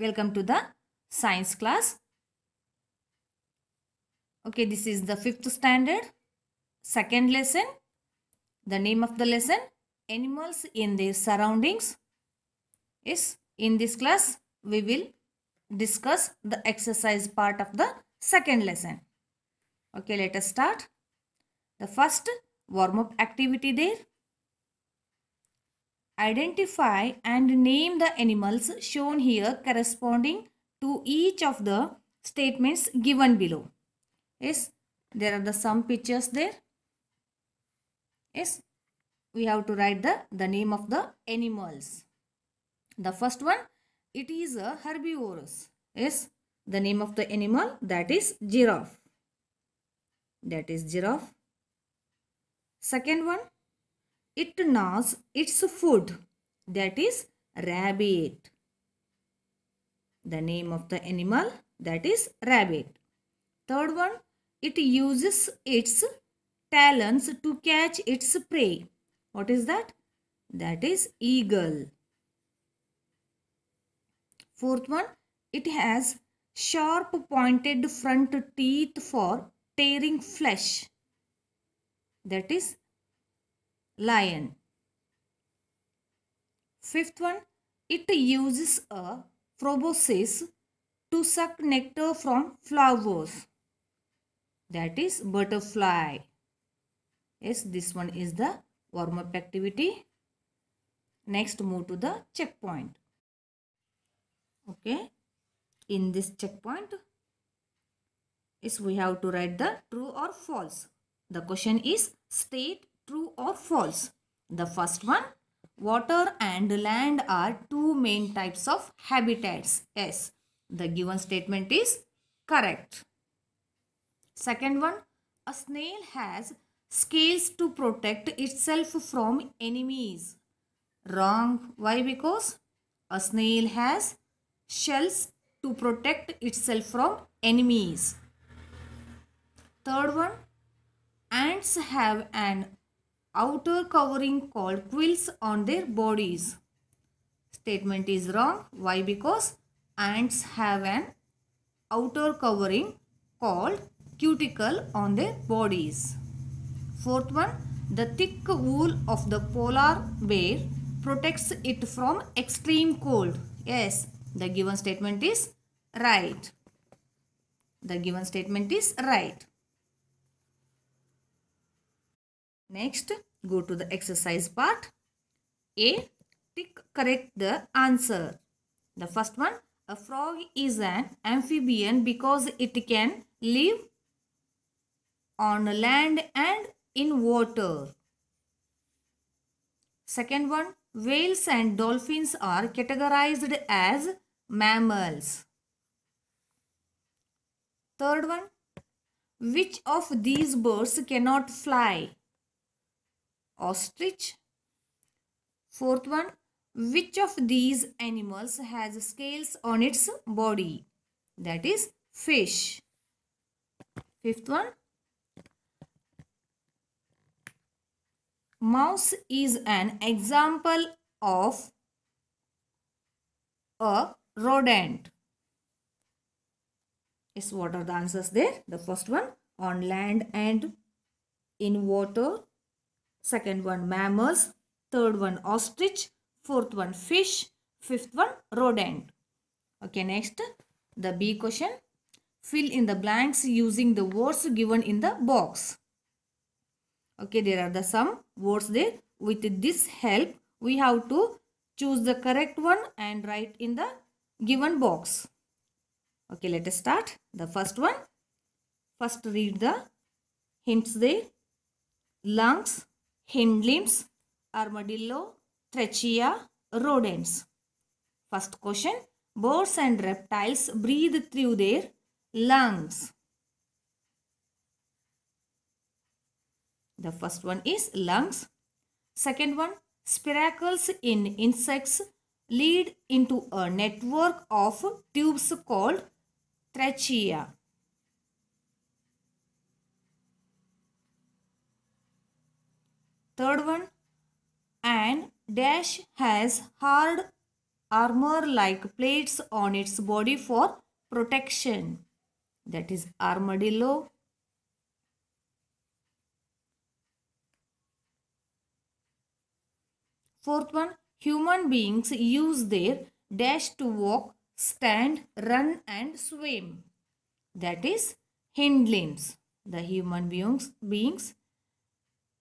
Welcome to the science class. Okay, this is the 5th standard, second lesson. The name of the lesson, Animals in their surroundings. Is in this class, we will discuss the exercise part of the second lesson. Okay, let us start. The first warm-up activity there. Identify and name the animals shown here corresponding to each of the statements given below. Yes, there are some pictures there. Yes, we have to write the name of the animals. The first one, it is a herbivorous. Yes, the name of the animal, that is giraffe. That is giraffe. Second one, it gnaws its food. That is rabbit. The name of the animal, that is rabbit. Third one, it uses its talons to catch its prey. What is that? That is eagle. Fourth one, it has sharp pointed front teeth for tearing flesh. That is lion. Fifth one, it uses a proboscis to suck nectar from flowers. That is butterfly. Yes, this one is the warm-up activity. Next, move to the checkpoint. Okay, in this checkpoint is we have to write the true or false. The question is state true or false. The first one, water and land are two main types of habitats. Yes, the given statement is correct. Second one, a snail has scales to protect itself from enemies. Wrong. Why? Because a snail has shells to protect itself from enemies. Third one, ants have an outer covering called quills on their bodies. Statement is wrong. Why? Because ants have an outer covering called cuticle on their bodies. Fourth one, the thick wool of the polar bear protects it from extreme cold. Yes, the given statement is right. The given statement is right. Next, go to the exercise part. A. Tick correct the answer. The first one, a frog is an amphibian because it can live on land and in water. Second one, whales and dolphins are categorized as mammals. Third one, which of these birds cannot fly? Ostrich. Fourth one, which of these animals has scales on its body? That is fish. Fifth one, mouse is an example of a rodent. Yes, what are the answers there? The first one, on land and in water. Second one, mammals. Third one, ostrich. Fourth one, fish. Fifth one, rodent. Okay, next, the B question. Fill in the blanks using the words given in the box. Okay, there are some words there. With this help, we have to choose the correct one and write in the given box. Okay, let us start. The first one. First read the hints there. Lungs, hind limbs, armadillo, trachea, rodents. First question. Birds and reptiles breathe through their lungs. The first one is lungs. Second one, spiracles in insects lead into a network of tubes called trachea. Third one, an dash has hard armor-like plates on its body for protection. That is armadillo. Fourth one, human beings use their dash to walk, stand, run and swim. That is hind limbs. The human beings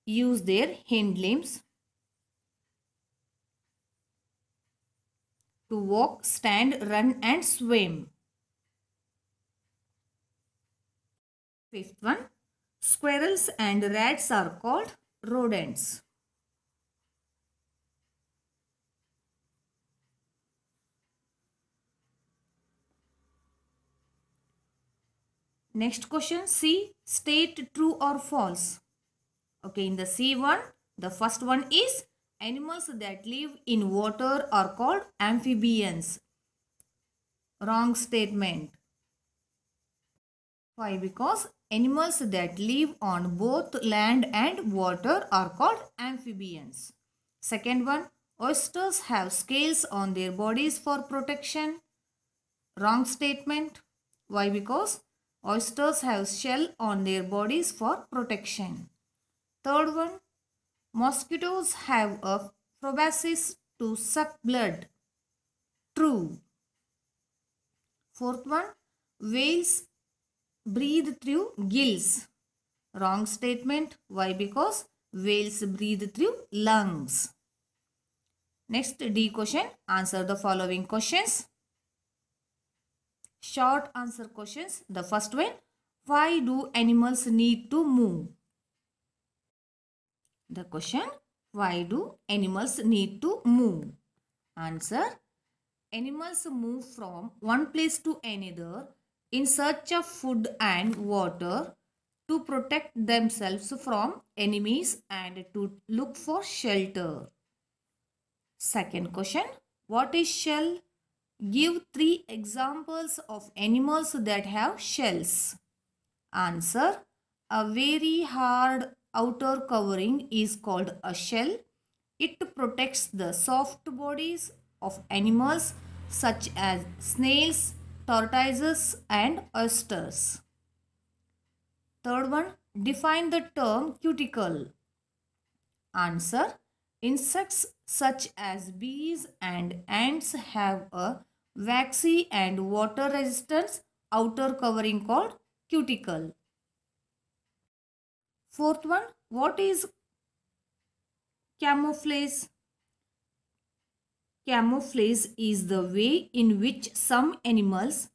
use their hind limbs to walk, stand, run and swim. Fifth one, squirrels and rats are called rodents. Next question, C, state true or false. Okay, in the C1, the first one is animals that live in water are called amphibians. Wrong statement. Why? Because animals that live on both land and water are called amphibians. Second one, oysters have scales on their bodies for protection. Wrong statement. Why? Because oysters have shell on their bodies for protection. Third one, mosquitoes have a proboscis to suck blood. True. Fourth one, whales breathe through gills. Wrong statement. Why? Because whales breathe through lungs. Next D question. Answer the following questions. Short answer questions. The first one, why do animals need to move? The question, why do animals need to move? Answer, animals move from one place to another in search of food and water to protect themselves from enemies and to look for shelter. Second question, what is shell? Give 3 examples of animals that have shells. Answer, a very hard outer covering is called a shell. It protects the soft bodies of animals such as snails, tortoises and oysters. Third one, define the term cuticle. Answer, insects such as bees and ants have a waxy and water resistant outer covering called cuticle. Fourth one, what is camouflage? Camouflage is the way in which some animals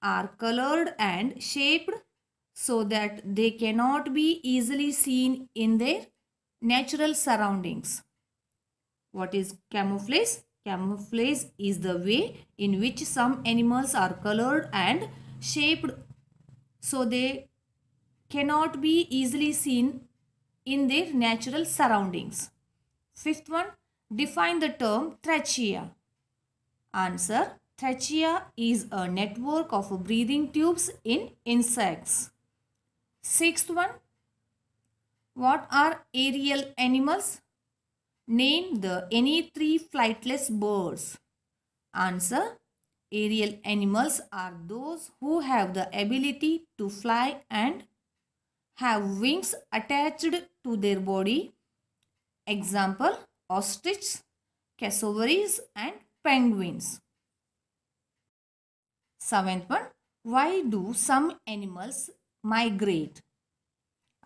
are colored and shaped so that they cannot be easily seen in their natural surroundings. What is camouflage? Camouflage is the way in which some animals are colored and shaped so they cannot be easily seen in their natural surroundings. Fifth one, define the term trachea. Answer, trachea is a network of breathing tubes in insects. Sixth one, what are aerial animals? Name any 3 flightless birds. Answer, aerial animals are those who have the ability to fly and have wings attached to their body. Example, ostrich, cassowaries and penguins. Seventh one, why do some animals migrate?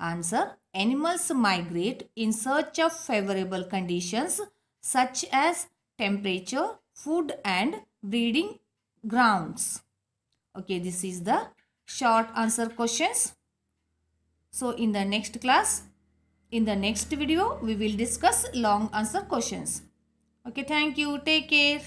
Answer, animals migrate in search of favorable conditions such as temperature, food and breeding grounds. Okay, this is the short answer questions. So in the next class, in the next video, we will discuss long answer questions. Okay, thank you. Take care.